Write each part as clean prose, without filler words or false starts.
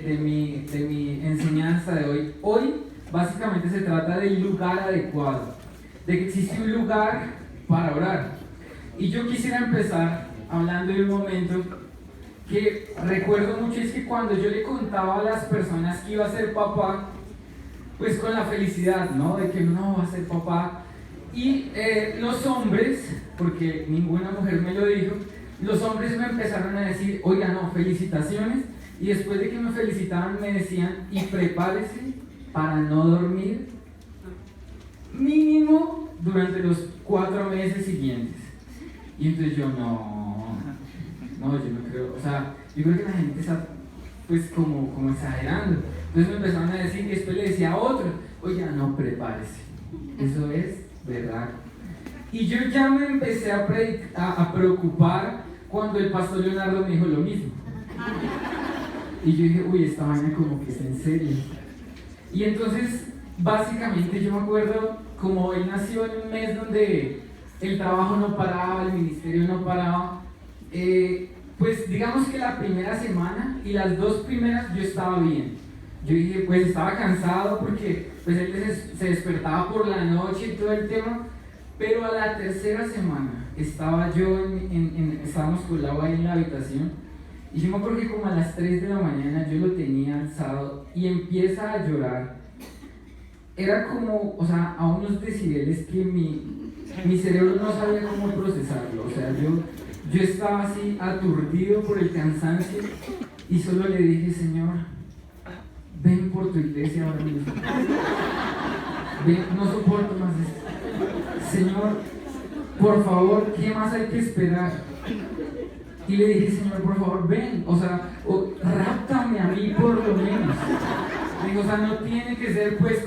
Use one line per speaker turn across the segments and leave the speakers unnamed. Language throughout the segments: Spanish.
de mi enseñanza de hoy. Hoy básicamente se trata del lugar adecuado, de que existe un lugar para orar. Y yo quisiera empezar hablando de un momento que recuerdo mucho, es que cuando yo le contaba a las personas que iba a ser papá, pues con la felicidad, ¿no? De que uno va a ser papá. Y los hombres, porque ninguna mujer me lo dijo, los hombres me empezaron a decir, oiga, no, felicitaciones. Y después de que me felicitaban me decían, y prepárese para no dormir mínimo durante los 4 meses siguientes. Y entonces yo, no, yo no creo, o sea, yo creo que la gente está pues como exagerando. Entonces me empezaron a decir, y después le decía a otro, oiga, no, prepárese, eso es verdad. Y yo ya me empecé a preocupar cuando el pastor Leonardo me dijo lo mismo. Y yo dije, uy, esta vaina como que es en serio. Y entonces, básicamente yo me acuerdo, como él nació en un mes donde el trabajo no paraba, el ministerio no paraba, pues digamos que la primera semana y las 2 primeras yo estaba bien. Yo dije, pues estaba cansado porque pues él se despertaba por la noche y todo el tema, pero a la tercera semana estaba yo, estábamos con Lau ahí en la habitación, y yo me acuerdo que como a las 3 de la mañana yo lo tenía alzado y empieza a llorar. Era como, o sea, a unos decibeles que mi cerebro no sabía cómo procesarlo. O sea, yo estaba así aturdido por el cansancio y solo le dije, Señor, ven por tu iglesia ahora mismo. Ven, no soporto más esto. Señor, por favor, ¿qué más hay que esperar? Y le dije, Señor, por favor, ven, o sea, ráptame a mí por lo menos. Digo, o sea, no tiene que ser pues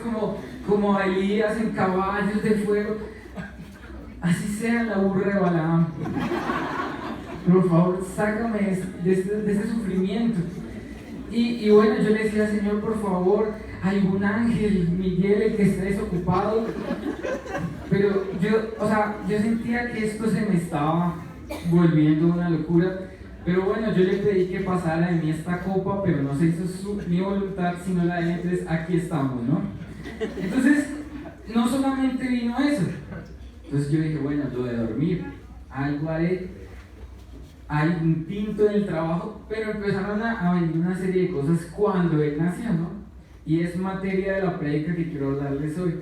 como Elías en caballos de fuego. Así sea la burra de Balaam. Por favor, sácame de ese sufrimiento. Y bueno, yo le decía, Señor, por favor, algún ángel, Miguel, el que esté desocupado. Pero yo sentía que esto se me estaba volviendo una locura. Pero bueno, yo le pedí que pasara de mí esta copa, pero no se hizo mi voluntad, sino la de él. Entonces aquí estamos, ¿no? Entonces, no solamente vino eso. Entonces yo dije, bueno, lo de dormir, algo haré. Hay un tinto en el trabajo, pero empezaron a venir una serie de cosas cuando él nació, ¿no? Y es materia de la prédica que quiero hablarles hoy.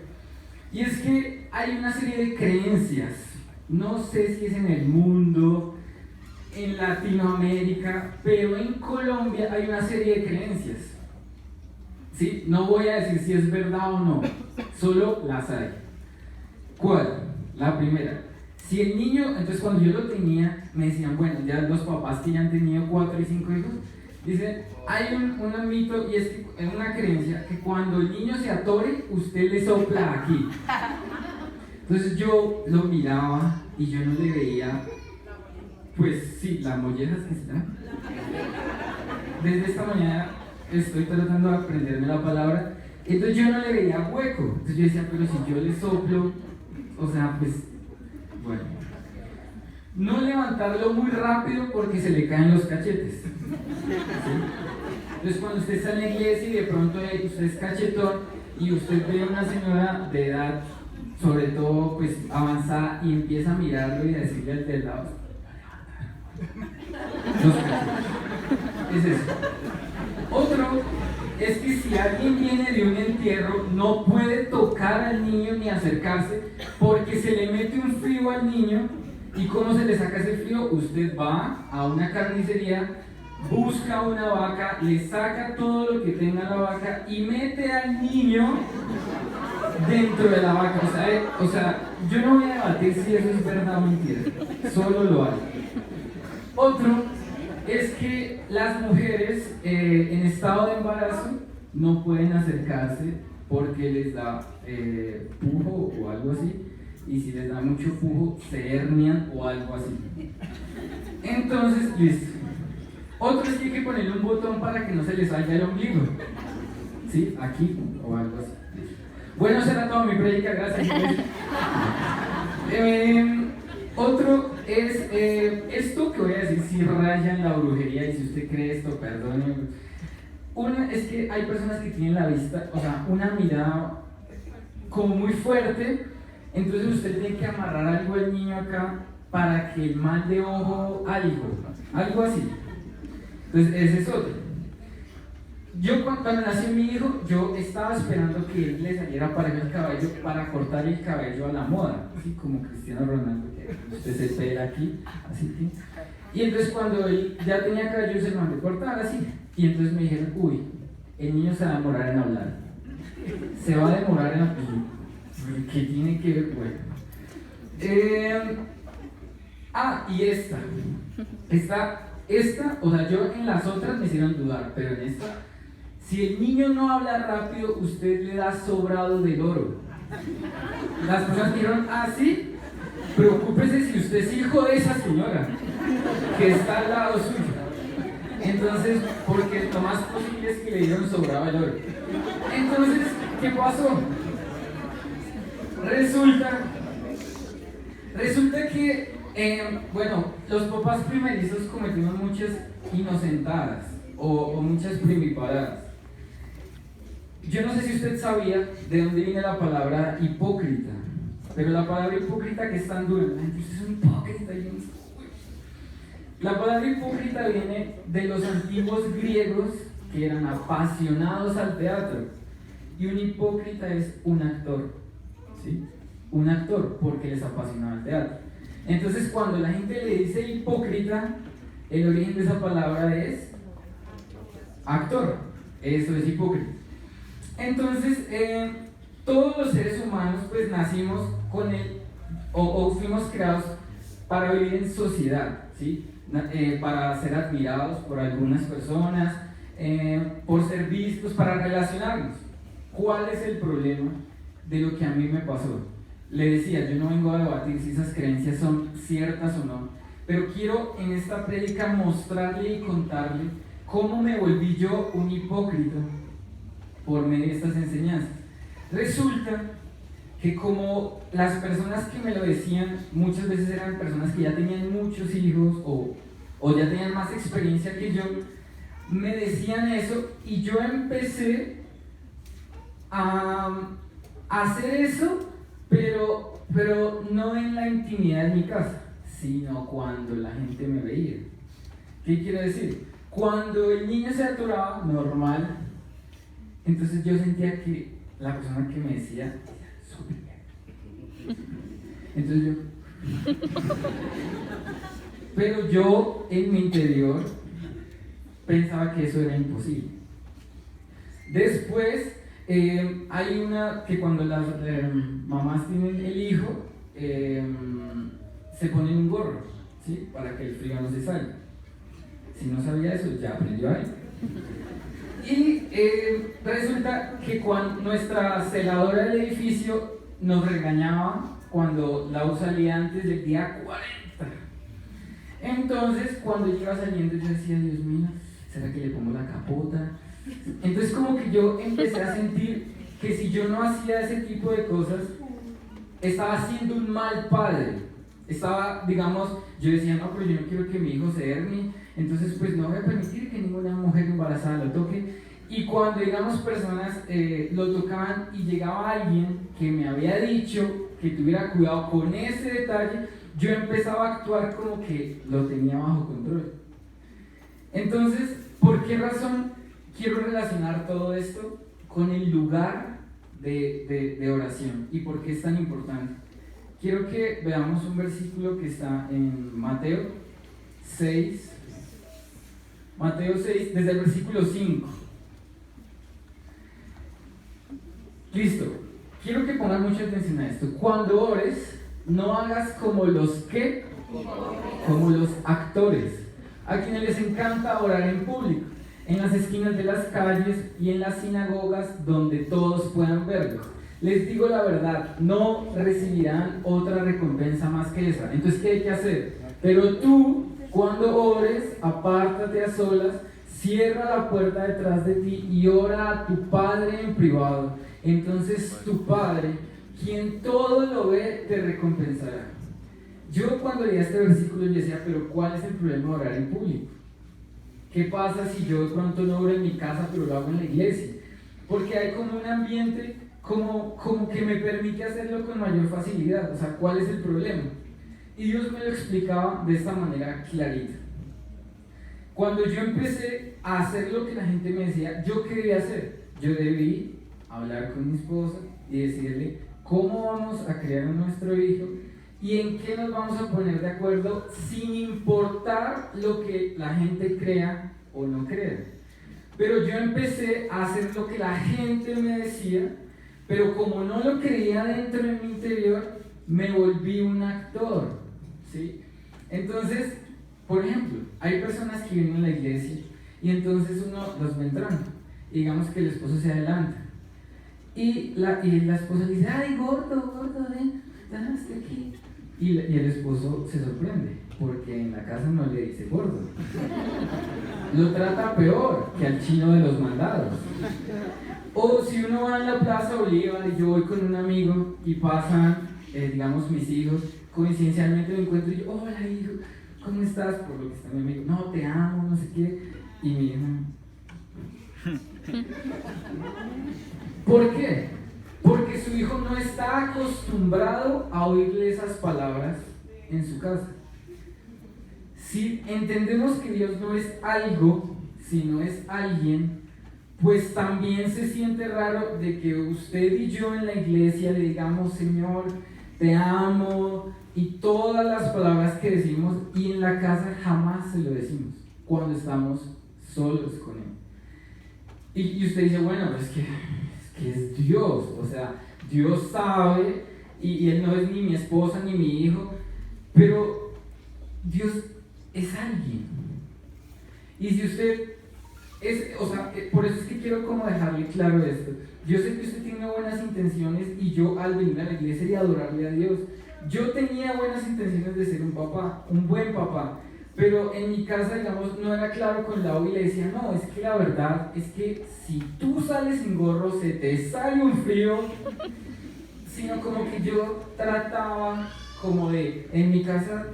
Y es que hay una serie de creencias, no sé si es en el mundo, en Latinoamérica, pero en Colombia hay una serie de creencias. ¿Sí? No voy a decir si es verdad o no, solo las hay. ¿Cuál? La primera. Si el niño, entonces cuando yo lo tenía, me decían, bueno, ya los papás que ya han tenido 4 y 5 hijos, dicen, hay un mito y es que, es una creencia que cuando el niño se atore, usted le sopla aquí. Entonces yo lo miraba y yo no le veía, pues sí, la molleja que está. Desde esta mañana estoy tratando de aprenderme la palabra, entonces yo no le veía hueco. Entonces yo decía, pero si yo le soplo, o sea, pues, bueno. No levantarlo muy rápido porque se le caen los cachetes. ¿Sí? Entonces cuando usted está en la iglesia y de pronto usted es cachetón y usted ve a una señora de edad, sobre todo pues avanzada, y empieza a mirarlo y a decirle al del lado, los cachetes. Es eso. Otro es que si alguien viene de un entierro, no puede tocar al niño ni acercarse porque se le mete un frío al niño. ¿Y cómo se le saca ese frío? Usted va a una carnicería, busca una vaca, le saca todo lo que tenga la vaca y mete al niño dentro de la vaca. O sea, yo no voy a debatir si eso es verdad o mentira, solo lo hay. Otro es que las mujeres en estado de embarazo no pueden acercarse porque les da pujo o algo así. Y si les da mucho pujo, se hernian o algo así. Entonces, listo. Otro es que hay que ponerle un botón para que no se les salga el ombligo. ¿Sí? Aquí o algo así. Bueno, será todo mi prédica, gracias. Otro es esto que voy a decir, si raya en la brujería, y si usted cree esto, perdóneme. Una es que hay personas que tienen la vista, o sea, una mirada como muy fuerte, entonces usted tiene que amarrar algo al niño acá para que el mal de ojo, algo así. Entonces ese es otro. Yo cuando nació mi hijo, yo estaba esperando que él le saliera para el cabello, para cortar el cabello a la moda, así como Cristiano Ronaldo, que usted se espera aquí, así que. Y entonces cuando él ya tenía cabello se lo mandé cortar así, y entonces me dijeron, uy, el niño se va a demorar en hablar, se va a demorar en hablar. ¿Qué tiene que ver? Bueno. Y esta, o sea, yo en las otras me hicieron dudar, pero en esta, si el niño no habla rápido, usted le da sobrado del oro. Las personas dijeron, sí, preocúpese si usted es hijo de esa señora que está al lado suyo. Entonces, porque lo más posible es que le dieron sobrado del oro. Entonces, ¿qué pasó? Resulta que, los papás primerizos cometimos muchas inocentadas o muchas primiparadas. Yo no sé si usted sabía de dónde viene la palabra hipócrita, pero la palabra hipócrita, que es tan dura, la gente dice, es un hipócrita. La palabra hipócrita viene de los antiguos griegos que eran apasionados al teatro, y un hipócrita es un actor, ¿sí? Un actor, porque les apasionaba el teatro. Entonces, cuando la gente le dice hipócrita, el origen de esa palabra es actor, eso es hipócrita. Entonces, todos los seres humanos pues nacimos con él, o fuimos creados para vivir en sociedad, ¿sí? Para ser admirados por algunas personas, por ser vistos, para relacionarnos. ¿Cuál es el problema de lo que a mí me pasó? Le decía, yo no vengo a debatir si esas creencias son ciertas o no, pero quiero en esta prédica mostrarle y contarle cómo me volví yo un hipócrita por medio de estas enseñanzas. Resulta que como las personas que me lo decían muchas veces eran personas que ya tenían muchos hijos o ya tenían más experiencia que yo, me decían eso y yo empecé a hacer eso, pero no en la intimidad de mi casa, sino cuando la gente me veía. ¿Qué quiero decir? Cuando el niño se atoraba, normal, entonces yo sentía que la persona que me decía, súper bien. Entonces pero yo en mi interior pensaba que eso era imposible. Después, hay una que cuando las mamás tienen el hijo, se ponen un gorro, ¿sí? Para que el frío no se salga. Si no sabía eso, ya aprendió ahí. Y resulta que cuando nuestra celadora del edificio nos regañaba cuando Lau salía antes del día 40. Entonces, cuando yo iba saliendo, yo decía, Dios mío, ¿será que le pongo la capota? Entonces, como que yo empecé a sentir que si yo no hacía ese tipo de cosas, estaba siendo un mal padre. Estaba, digamos, yo decía, no, pero yo no quiero que mi hijo se hernie, entonces pues no voy a permitir que ninguna mujer embarazada lo toque. Y cuando, digamos, personas lo tocaban y llegaba alguien que me había dicho que tuviera cuidado con ese detalle, yo empezaba a actuar como que lo tenía bajo control. Entonces, ¿por qué razón quiero relacionar todo esto con el lugar de oración? ¿Y por qué es tan importante? Quiero que veamos un versículo que está en Mateo 6, desde el versículo 5. Listo, quiero que pongan mucha atención a esto. Cuando ores, no hagas como los actores, a quienes les encanta orar en público, en las esquinas de las calles y en las sinagogas donde todos puedan verlos. Les digo la verdad, no recibirán otra recompensa más que esa. Entonces, ¿qué hay que hacer? Pero tú, cuando ores, apártate a solas, cierra la puerta detrás de ti y ora a tu Padre en privado. Entonces tu Padre, quien todo lo ve, te recompensará. Yo cuando leía este versículo yo decía, pero ¿cuál es el problema de orar en público? ¿Qué pasa si yo de pronto no oro en mi casa, pero lo hago en la iglesia? Porque hay como un ambiente como que me permite hacerlo con mayor facilidad. O sea, ¿cuál es el problema? Y Dios me lo explicaba de esta manera clarita. Cuando yo empecé a hacer lo que la gente me decía, ¿yo qué debía hacer? Yo debí hablar con mi esposa y decirle cómo vamos a criar a nuestro hijo y en qué nos vamos a poner de acuerdo sin importar lo que la gente crea o no crea. Pero yo empecé a hacer lo que la gente me decía, pero como no lo creía dentro de mi interior, me volví un actor, ¿sí? Entonces, por ejemplo, hay personas que vienen a la iglesia y entonces uno los ve entrando, y digamos que el esposo se adelanta y la esposa le dice, ay, gordo, ven, estoy aquí. Y el esposo se sorprende, porque en la casa no le dice gordo. Lo trata peor que al chino de los mandados. O si uno va en la Plaza Bolívar y yo voy con un amigo y pasan, digamos, mis hijos, coincidencialmente me encuentro y yo, hola hijo, ¿cómo estás? Por lo que está mi amigo, no, te amo, no sé qué. Y mi hijo, ¿por qué? Porque su hijo no está acostumbrado a oírle esas palabras en su casa. Si entendemos que Dios no es algo, sino es alguien, pues también se siente raro de que usted y yo en la iglesia le digamos, Señor, te amo, y todas las palabras que decimos, y en la casa jamás se lo decimos, cuando estamos solos con Él. Y usted dice, bueno, es que es Dios, o sea, Dios sabe, y Él no es ni mi esposa ni mi hijo, pero Dios es alguien. Y si usted o sea, por eso es que quiero como dejarle claro esto. Yo sé que usted tiene buenas intenciones y yo al venir a la iglesia y adorarle a Dios, yo tenía buenas intenciones de ser un papá, un buen papá, pero en mi casa, digamos, no era claro con Lau y le decía, no, es que la verdad es que si tú sales sin gorro se te sale un frío, sino como que yo trataba como de, en mi casa,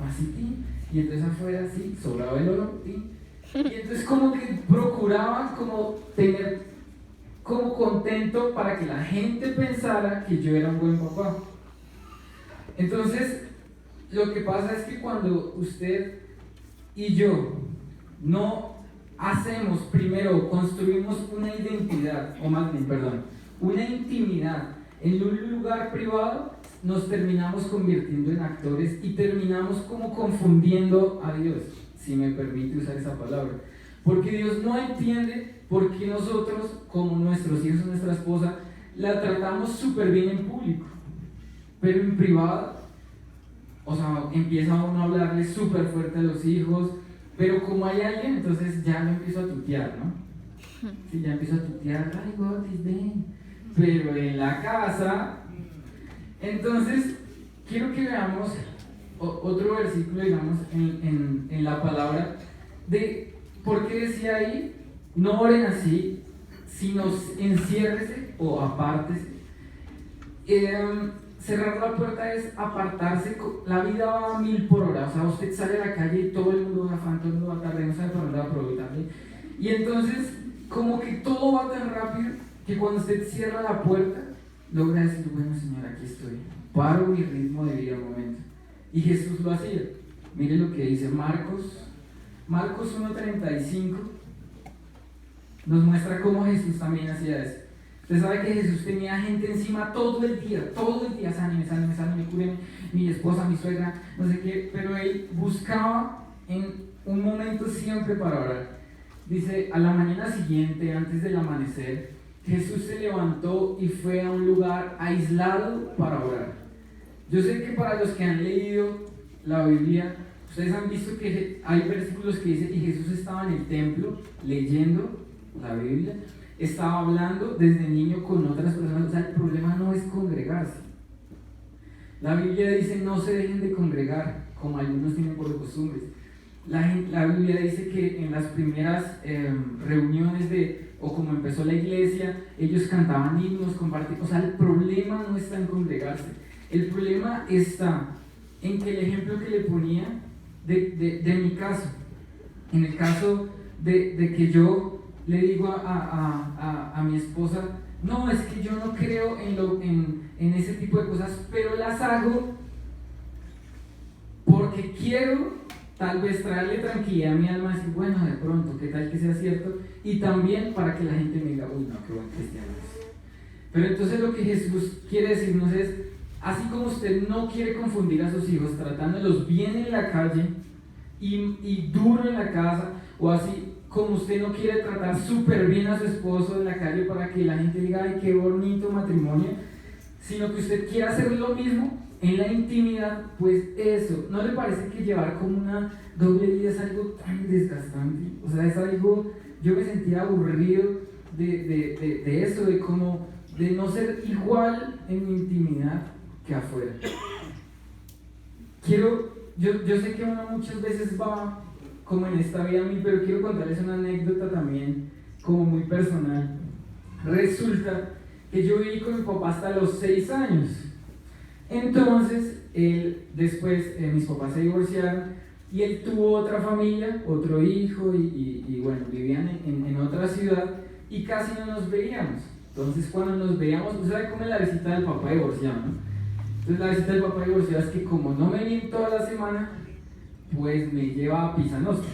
así, y entonces afuera así, sobraba el oro, y entonces como que procuraba como tener como contento para que la gente pensara que yo era un buen papá. Entonces, lo que pasa es que cuando usted y yo no hacemos primero, construimos una identidad, o más bien, perdón, una intimidad en un lugar privado, nos terminamos convirtiendo en actores y terminamos como confundiendo a Dios, si me permite usar esa palabra. Porque Dios no entiende por qué nosotros, como nuestros hijos o nuestra esposa, la tratamos súper bien en público, pero en privado, o sea, empieza uno a hablarle súper fuerte a los hijos, pero como hay alguien, entonces ya lo empiezo a tutear, ¿no? Sí, ya empiezo a tutear, ay, Gordis, ven. Pero en la casa, entonces, quiero que veamos otro versículo, digamos, en la palabra, de por qué decía ahí, no oren así, sino enciérrese o apártese. Cerrar la puerta es apartarse, la vida va a 1000 por hora, o sea, usted sale a la calle y todo el mundo va afán, todo el mundo va tarde, no sabe por dónde va a aprovecharle. Y entonces, como que todo va tan rápido que cuando usted cierra la puerta, logra decir, bueno, Señor, aquí estoy, paro mi ritmo de vida un momento. Y Jesús lo hacía. Mire lo que dice Marcos 1:35, nos muestra cómo Jesús también hacía eso. Usted sabe que Jesús tenía gente encima todo el día, sáneme, cúreme, mi esposa, mi suegra, no sé qué, pero Él buscaba en un momento siempre para orar. Dice, a la mañana siguiente, antes del amanecer, Jesús se levantó y fue a un lugar aislado para orar. Yo sé que para los que han leído la Biblia, ustedes han visto que hay versículos que dicen, y Jesús estaba en el templo leyendo la Biblia, estaba hablando desde niño con otras personas. O sea, el problema no es congregarse. La Biblia dice, no se dejen de congregar, como algunos tienen por costumbres. La Biblia dice que en las primeras reuniones o como empezó la iglesia, ellos cantaban himnos, compartían. O sea, el problema no está en congregarse. El problema está en que el ejemplo que le ponía de mi caso, en el caso de que yo le digo a mi esposa, no, es que yo no creo en ese tipo de cosas, pero las hago porque quiero tal vez traerle tranquilidad a mi alma, decir, bueno, de pronto, qué tal que sea cierto, y también para que la gente me diga, uy, no, qué buen cristiano es. Pero entonces lo que Jesús quiere decirnos es, así como usted no quiere confundir a sus hijos tratándolos bien en la calle y duro en la casa, o así como usted no quiere tratar súper bien a su esposo en la calle para que la gente diga, ay, qué bonito matrimonio, sino que usted quiere hacer lo mismo en la intimidad, pues eso, ¿no le parece que llevar como una doble vida es algo tan desgastante? O sea, es algo, yo me sentía aburrido de eso, de no ser igual en mi intimidad que afuera. Yo sé que uno muchas veces va como en esta vida a mí, pero quiero contarles una anécdota también, como muy personal. Resulta que yo viví con mi papá hasta los 6 años. Entonces, después mis papás se divorciaron y él tuvo otra familia, otro hijo y bueno, vivían en otra ciudad y casi no nos veíamos. Entonces, cuando nos veíamos, ¿usted sabe cómo es la visita del papá divorciado, no? Entonces, la visita del papá divorciado es que como no me ven toda la semana, pues me lleva a Pizza Nostra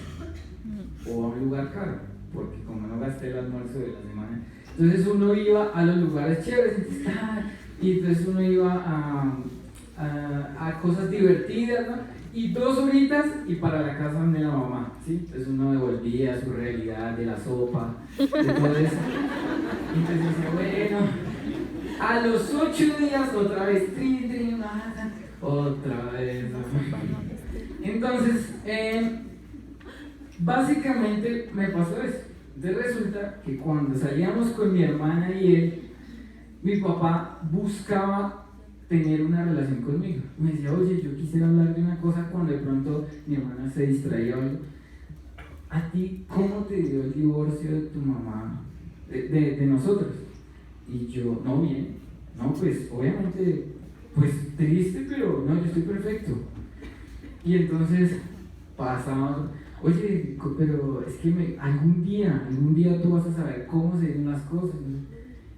o a un lugar caro, porque como no gasté el almuerzo de la semana, entonces uno iba a los lugares chéveres, y entonces uno iba a cosas divertidas, ¿no? Y 2 horitas y para la casa de la mamá, ¿sí? Entonces uno devolvía su realidad de la sopa, de todo eso. Entonces dice, bueno, a los 8 días otra vez, otra vez. Entonces, básicamente me pasó eso. Entonces resulta que cuando salíamos con mi hermana y él, mi papá buscaba tener una relación conmigo. Me decía, oye, yo quisiera hablar de una cosa cuando de pronto mi hermana se distraía o algo. ¿A ti cómo te dio el divorcio de tu mamá, de nosotros? Y yo, no, bien. No, pues obviamente, pues triste, pero no, yo estoy perfecto. Y entonces pasamos, oye, pero es que algún día tú vas a saber cómo se ven las cosas.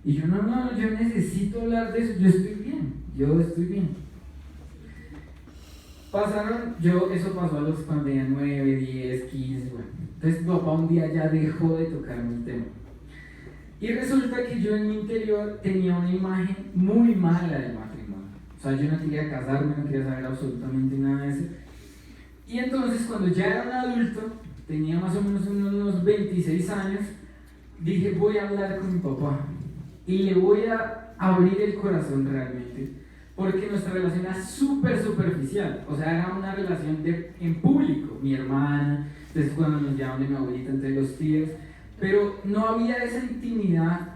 Y yo, no, yo necesito hablar de eso, yo estoy bien. Eso pasó a los cuando tenía 9, 10, 15, bueno. Entonces mi papá un día ya dejó de tocarme el tema. Y resulta que yo en mi interior tenía una imagen muy mala del matrimonio. O sea, yo no quería casarme, no quería saber absolutamente nada de eso. Y entonces cuando ya era un adulto, tenía más o menos unos 26 años, dije, voy a hablar con mi papá. Y le voy a abrir el corazón realmente, porque nuestra relación era súper superficial, o sea, era una relación en público, mi hermana, entonces cuando nos llaman de mi abuelita entre los tíos, pero no había esa intimidad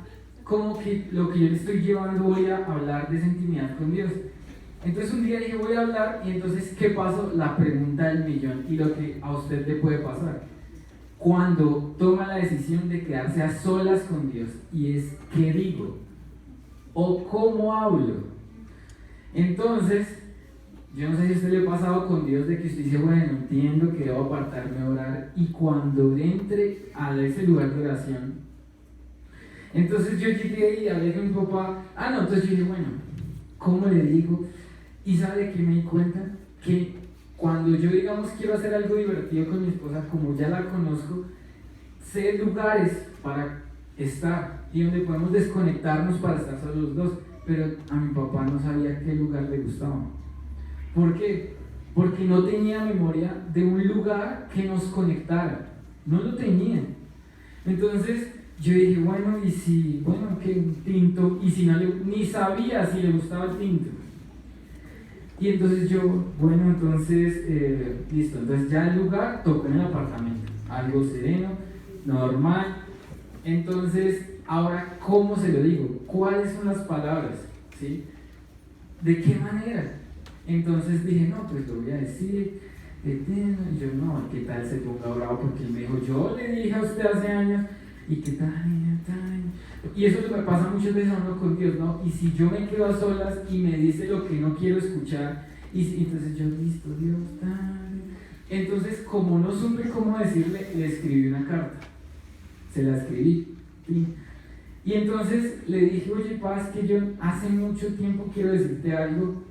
como que lo que yo le estoy llevando, voy a hablar de esa intimidad con Dios. Entonces un día dije, voy a hablar, y entonces, ¿qué pasó? La pregunta del millón y lo que a usted le puede pasar cuando toma la decisión de quedarse a solas con Dios, y es, ¿qué digo? ¿O cómo hablo? Entonces, yo no sé si a usted le ha pasado con Dios de que usted dice, bueno, entiendo que debo apartarme a orar, y cuando entre a ese lugar de oración, entonces yo llegué y hablé con mi papá, entonces yo dije, bueno, ¿cómo le digo? Y ¿sabe qué me di cuenta? Que cuando yo, digamos, quiero hacer algo divertido con mi esposa, como ya la conozco, sé lugares para estar y donde podemos desconectarnos para estar solos los dos, pero a mi papá no sabía qué lugar le gustaba. ¿Por qué? Porque no tenía memoria de un lugar que nos conectara, no lo tenía. Entonces yo dije, bueno, que un tinto, y si no ni sabía si le gustaba el tinto. Y entonces yo, listo, entonces ya el lugar tocó en el apartamento, algo sereno, normal. Entonces, ahora, ¿cómo se lo digo? ¿Cuáles son las palabras? ¿Sí? ¿De qué manera? Entonces dije, no, pues lo voy a decir. Y yo, no, ¿qué tal se ponga bravo? Porque él me dijo, yo le dije a usted hace años, y qué tal. Y eso me pasa muchas veces a uno con Dios, ¿no? Y si yo me quedo a solas y me dice lo que no quiero escuchar, entonces yo, listo, Dios, tal. Entonces, como no supe cómo decirle, le escribí una carta. se la escribí. ¿Sí? Y entonces le dije, oye, Paz, que yo hace mucho tiempo quiero decirte algo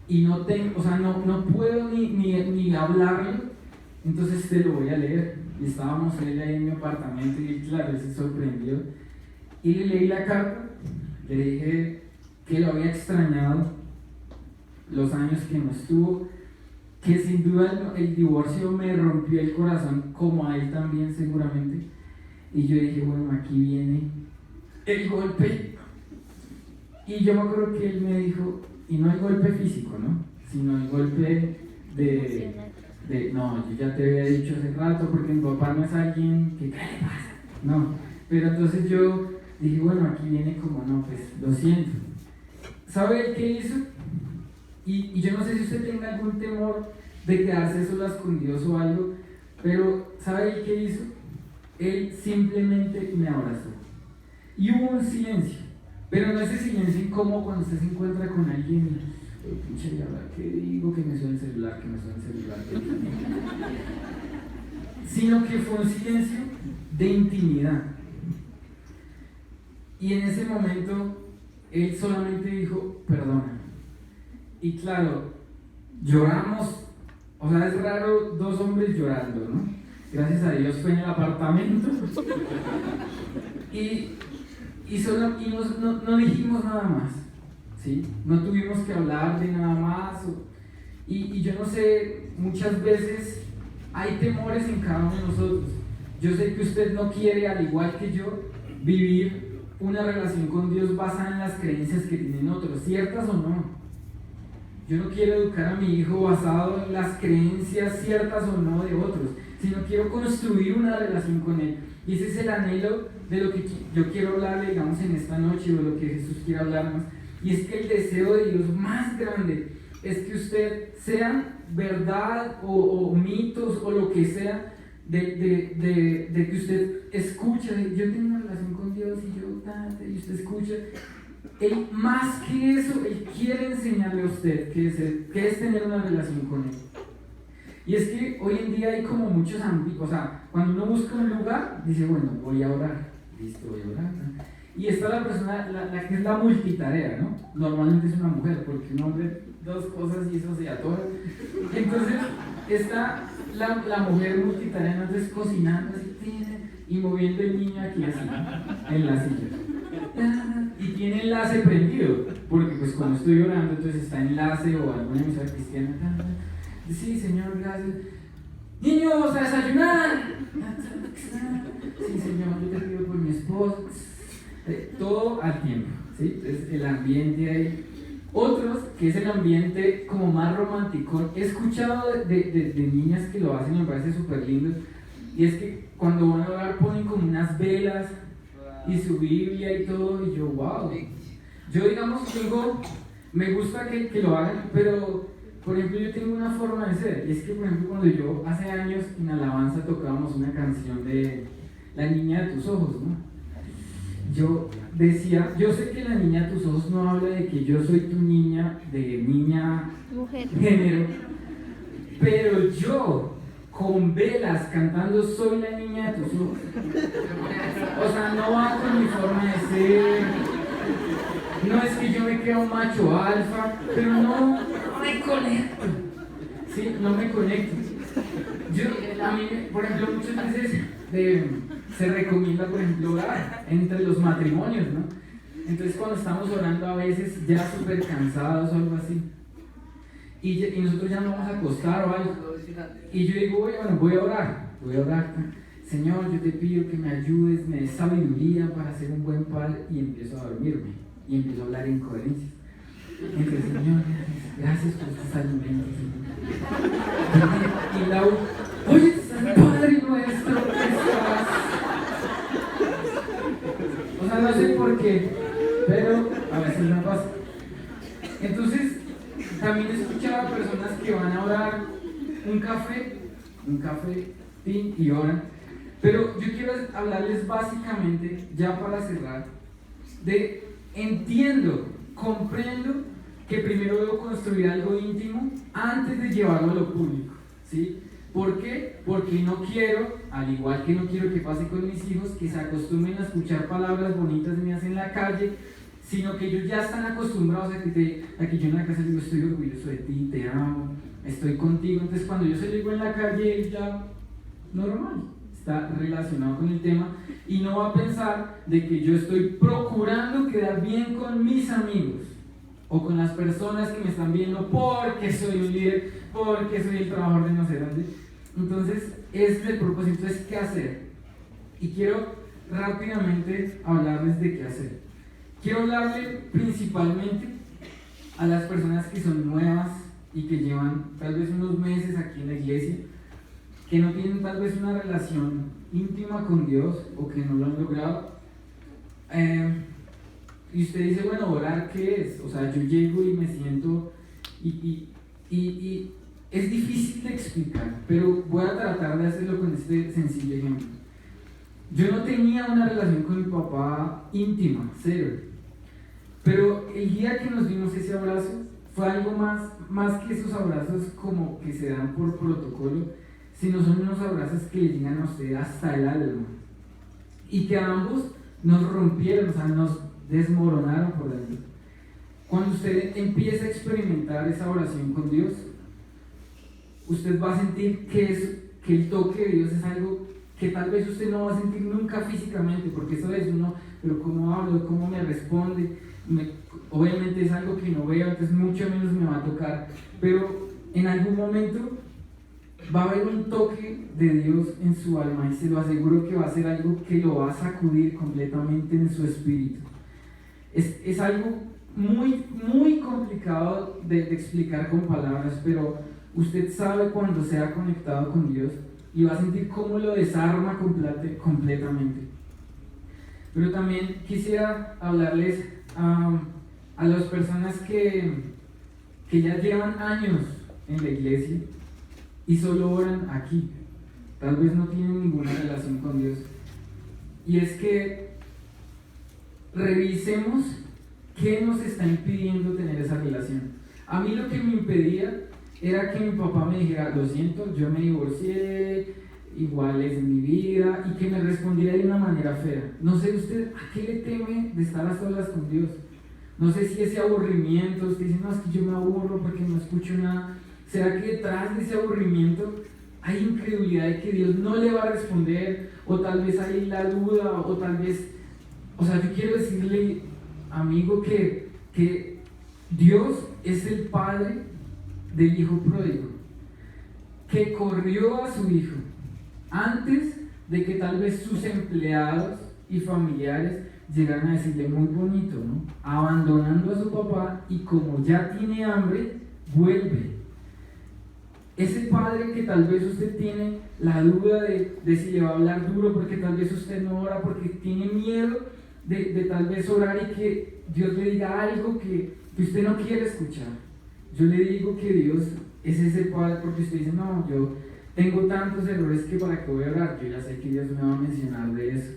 y no tengo, o sea, no puedo ni hablarlo, entonces te lo voy a leer. Y estábamos él ahí en mi apartamento y claro, él se sorprendió. Y le leí la carta, le dije que lo había extrañado, los años que no estuvo, que sin duda el divorcio me rompió el corazón, como a él también seguramente. Y yo dije, bueno, aquí viene el golpe. Y yo me acuerdo que él me dijo, y no el golpe físico, ¿no? Sino el golpe no, yo ya te había dicho hace rato, porque mi papá no es alguien que, ¿qué le pasa? No, pero entonces yo dije, bueno, aquí viene como, no, pues lo siento. ¿Sabe él qué hizo? Y yo no sé si usted tenga algún temor de quedarse solas con Dios o algo, pero ¿sabe él qué hizo? Él simplemente me abrazó. Y hubo un silencio, pero no ese silencio incómodo cuando usted se encuentra con alguien y, pinche, ¿qué digo? Que me suena el celular, sino que fue un silencio de intimidad. Y en ese momento, él solamente dijo, perdona. Y claro, lloramos, o sea, es raro dos hombres llorando, ¿no? Gracias a Dios fue en el apartamento. No dijimos nada más, ¿sí? No tuvimos que hablar de nada más. Y yo no sé, muchas veces hay temores en cada uno de nosotros. Yo sé que usted no quiere, al igual que yo, vivir una relación con Dios basada en las creencias que tienen otros, ciertas o no. Yo no quiero educar a mi hijo basado en las creencias ciertas o no de otros, sino quiero construir una relación con Él. Y ese es el anhelo de lo que yo quiero hablarle, digamos, en esta noche, o de lo que Jesús quiere hablarnos. Y es que el deseo de Dios más grande es que usted sea verdad o mitos o lo que sea, de que usted escucha, yo tengo una relación con Dios y usted escucha. Él, más que eso, Él quiere enseñarle a usted qué es tener una relación con Él. Y es que hoy en día hay como muchos ámbitos, o sea, cuando uno busca un lugar, dice, bueno, voy a orar, listo, voy a orar, ¿no? Y está la persona, la que es la multitarea, ¿no? Normalmente es una mujer, porque un hombre, dos cosas y eso se atora. Entonces, está la mujer multitarea, entonces cocinando así, y moviendo el niño aquí así, en la silla. Y tiene enlace prendido, porque pues cuando estoy orando, entonces está enlace o alguna emisora cristiana. Sí, Señor, gracias. Niños, a desayunar. Sí, Señor, yo te pido por mi esposo. Todo al tiempo, ¿sí? Es el ambiente ahí. Otros, que es el ambiente como más romántico. He escuchado de niñas que lo hacen, me parece súper lindo. Y es que cuando van a orar ponen como unas velas y su Biblia y todo. Y yo, wow. Yo, digamos, me gusta que lo hagan, pero... Por ejemplo, yo tengo una forma de ser, y es que, por ejemplo, cuando yo hace años en alabanza tocábamos una canción de La niña de tus ojos, ¿no? Yo decía, yo sé que la niña de tus ojos no habla de que yo soy tu niña, de niña, mujer, género, pero yo, con velas cantando, soy la niña de tus ojos. O sea, no va con mi forma de ser, no es que yo me crea un macho alfa, pero no me conecto, ¿sí? No me conecto. A mí, por ejemplo, muchas veces se recomienda, por ejemplo, orar entre los matrimonios, ¿no? Entonces, cuando estamos orando a veces ya súper cansados o algo así, y nosotros ya no vamos a acostar o algo, y yo digo, bueno, voy a orar. Señor, yo te pido que me ayudes, me des sabiduría para ser un buen padre, y empiezo a dormirme, y empiezo a hablar incoherencias. Entonces, Señor, gracias por tus alimentos. Y Lau, oye, Padre nuestro, ¿qué estás? O sea, no sé por qué, pero a veces me pasa. Entonces, también he escuchado a personas que van a orar un café, pin, y oran. Pero yo quiero hablarles básicamente, ya para cerrar, comprendo que primero debo construir algo íntimo antes de llevarlo a lo público, ¿sí? ¿Por qué? Porque no quiero, al igual que no quiero que pase con mis hijos, que se acostumbren a escuchar palabras bonitas mías en la calle, sino que ellos ya están acostumbrados a que yo en la casa digo, estoy orgulloso de ti, te amo, estoy contigo. Entonces cuando yo se lo digo en la calle, él ya normal, está relacionado con el tema y no va a pensar de que yo estoy procurando quedar bien con mis amigos o con las personas que me están viendo porque soy un líder, porque soy el trabajador de no sé dónde. Entonces, ese es el propósito. Entonces, ¿qué hacer? Y quiero rápidamente hablarles de qué hacer. Quiero hablarle principalmente a las personas que son nuevas y que llevan tal vez unos meses aquí en la iglesia, que no tienen tal vez una relación íntima con Dios o que no lo han logrado. Y usted dice, bueno, orar, ¿qué es? O sea, yo llego y me siento y es difícil de explicar, pero voy a tratar de hacerlo con este sencillo ejemplo. Yo no tenía una relación con mi papá íntima, cero. Pero el día que nos dimos ese abrazo fue algo más que esos abrazos como que se dan por protocolo, sino son unos abrazos que le llegan a usted hasta el alma. Y que ambos nos rompieron, o sea, nos desmoronaron por dentro. Cuando usted empieza a experimentar esa oración con Dios, usted va a sentir que el toque de Dios es algo que tal vez usted no va a sentir nunca físicamente, porque eso es uno, pero cómo hablo, cómo me responde, obviamente es algo que no veo, entonces mucho menos me va a tocar, pero en algún momento va a haber un toque de Dios en su alma y se lo aseguro que va a ser algo que lo va a sacudir completamente en su espíritu. Es algo muy, muy complicado de explicar con palabras, pero usted sabe cuando se ha conectado con Dios y va a sentir cómo lo desarma completamente. Pero también quisiera hablarles a las personas que ya llevan años en la iglesia y solo oran aquí. Tal vez no tienen ninguna relación con Dios. Y es que revisemos qué nos está impidiendo tener esa relación. A mí lo que me impedía era que mi papá me dijera, lo siento, yo me divorcié, igual es mi vida, y que me respondiera de una manera fea. No sé usted a qué le teme de estar a solas con Dios. No sé si ese aburrimiento, usted dice, no, es que yo me aburro porque no escucho nada. ¿Será que detrás de ese aburrimiento hay incredulidad de que Dios no le va a responder? O tal vez hay la duda, o tal vez, o sea, yo quiero decirle, amigo, que Dios es el Padre del hijo pródigo, que corrió a su hijo antes de que tal vez sus empleados y familiares llegaran a decirle muy bonito, ¿no? Abandonando a su papá y como ya tiene hambre, vuelve. Ese padre que tal vez usted tiene la duda de si le va a hablar duro porque tal vez usted no ora, porque tiene miedo de tal vez orar y que Dios le diga algo que usted no quiere escuchar. Yo le digo que Dios es ese padre porque usted dice, no, yo tengo tantos errores que para qué voy a orar, yo ya sé que Dios me va a mencionar de eso.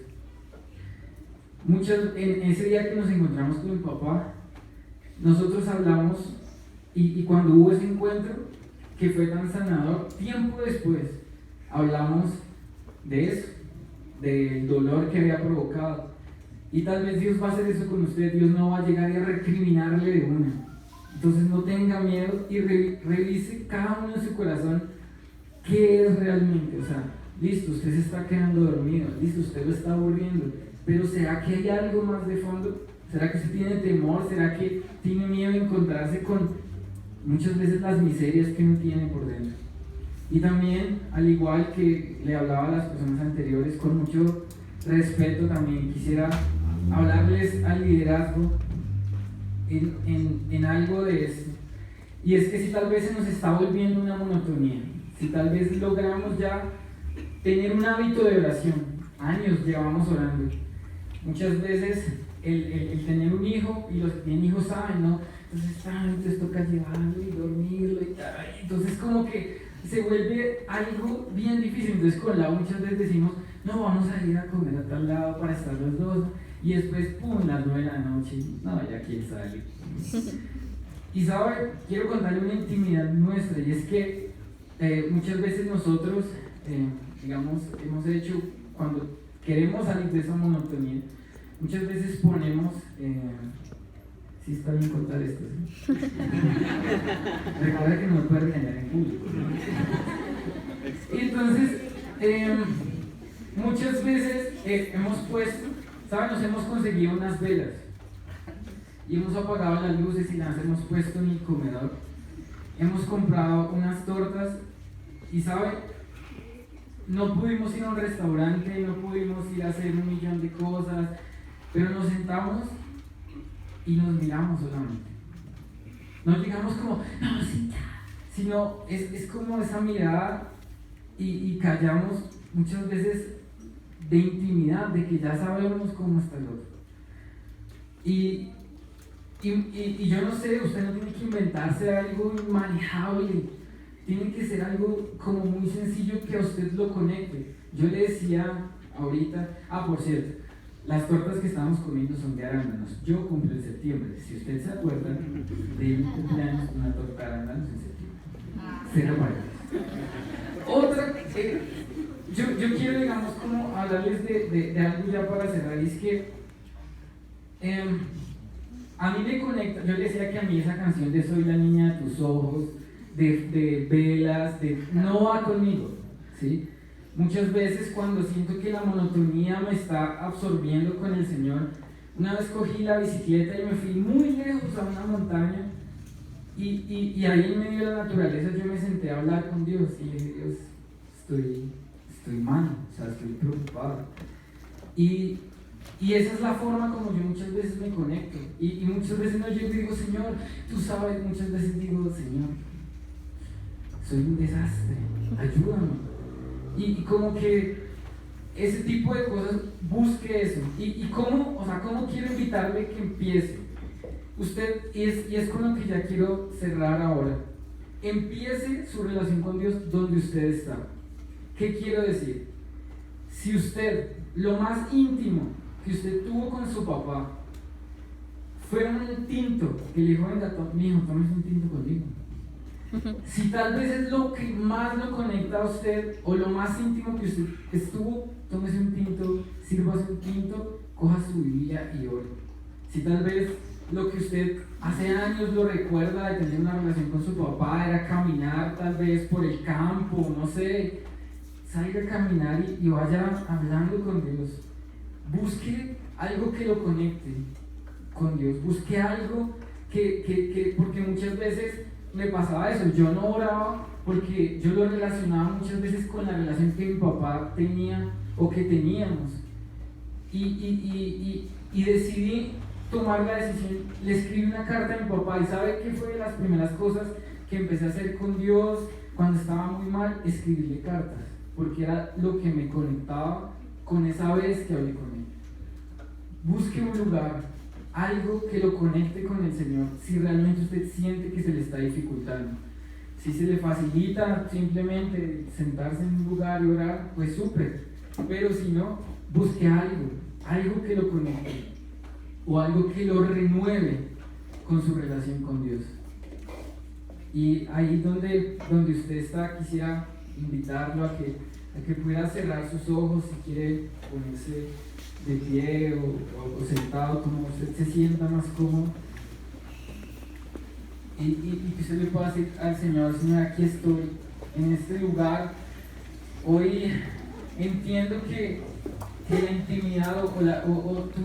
En ese día que nos encontramos con mi papá, nosotros hablamos y cuando hubo ese encuentro que fue tan sanador, tiempo después hablamos de eso, del dolor que había provocado. Y tal vez Dios va a hacer eso con usted, Dios no va a llegar a recriminarle de una. Entonces no tenga miedo y revise cada uno en su corazón qué es realmente. O sea, listo, usted se está quedando dormido, listo, usted lo está aburriendo, pero ¿será que hay algo más de fondo? ¿Será que usted tiene temor? ¿Será que tiene miedo de encontrarse con muchas veces las miserias que uno tiene por dentro? Y también, al igual que le hablaba a las personas anteriores, con mucho respeto también quisiera hablarles al liderazgo en algo de esto. Y es que si tal vez se nos está volviendo una monotonía, si tal vez logramos ya tener un hábito de oración, años llevamos orando, muchas veces el tener un hijo, y los que tienen hijos saben, ¿no? Entonces toca llevarlo y dormirlo y tal, entonces como que se vuelve algo bien difícil. Entonces con Lau muchas veces decimos, no, vamos a ir a comer a tal lado para estar los dos, y después, pum, las 9 de la noche, no, ya quién sale. Y sabe, quiero contarle una intimidad nuestra, y es que muchas veces nosotros, digamos, hemos hecho, cuando queremos salir de esa monotonía, muchas veces ponemos, sí está bien contar esto, ¿sí? Recuerda que no me puede regañar en público, ¿no? Y entonces, muchas veces hemos puesto, ¿saben? Nos hemos conseguido unas velas y hemos apagado las luces y las hemos puesto en el comedor. Hemos comprado unas tortas y, ¿saben? No pudimos ir a un restaurante, no pudimos ir a hacer 1.000.000 de cosas, pero nos sentamos y nos miramos solamente. No llegamos como, no, sí, ya, sino es como esa mirada y callamos muchas veces de intimidad, de que ya sabemos cómo está el otro. Y yo no sé, usted no tiene que inventarse algo inmanejable, tiene que ser algo como muy sencillo que a usted lo conecte. Yo le decía ahorita, por cierto, las tortas que estábamos comiendo son de arándanos. Yo cumplo en septiembre. Si usted se acuerda de mi cumpleaños, una torta de arándanos en septiembre. Cero para otra, yo quiero, digamos, como hablarles de algo ya para cerrar, y es que a mí me conecta. Yo le decía que a mí esa canción de Soy la niña de tus ojos, de velas, no va conmigo, ¿sí? Muchas veces cuando siento que la monotonía me está absorbiendo con el Señor, una vez cogí la bicicleta y me fui muy lejos a una montaña y ahí en medio de la naturaleza yo me senté a hablar con Dios y le dije, Dios, estoy mal, o sea, estoy preocupado. Y esa es la forma como yo muchas veces me conecto. Y muchas veces no llego y digo, Señor, tú sabes, muchas veces digo, Señor, soy un desastre, ayúdame. Y como que ese tipo de cosas, busque eso. Y cómo quiero invitarle que empiece. Usted, y es con lo que ya quiero cerrar ahora, empiece su relación con Dios donde usted está. ¿Qué quiero decir? Si usted, lo más íntimo que usted tuvo con su papá fue un tinto, que le dijo, venga, mi hijo, tómese un tinto conmigo. Si tal vez es lo que más lo conecta a usted, o lo más íntimo que usted estuvo, tómese un tinto, sírvase un tinto, coja su Biblia y ore. Si tal vez lo que usted hace años lo recuerda de tener una relación con su papá era caminar tal vez por el campo, no sé, salga a caminar y vaya hablando con Dios. Busque algo que lo conecte con Dios, busque algo que porque muchas veces me pasaba eso, yo no oraba porque yo lo relacionaba muchas veces con la relación que mi papá tenía o que teníamos y decidí tomar la decisión. Le escribí una carta a mi papá y ¿sabe qué fue de las primeras cosas que empecé a hacer con Dios cuando estaba muy mal? Escribirle cartas, porque era lo que me conectaba con esa vez que hablé con él. Busque un lugar, algo que lo conecte con el Señor, si realmente usted siente que se le está dificultando. Si se le facilita simplemente sentarse en un lugar y orar, pues súper, pero si no, busque algo que lo conecte o algo que lo renueve con su relación con Dios. Y ahí donde usted está, quisiera invitarlo a que pueda cerrar sus ojos, si quiere ponerse de pie o sentado, como usted se sienta más cómodo, y que usted le pueda decir al Señor, Señor, aquí estoy, en este lugar. Hoy entiendo que la intimidad o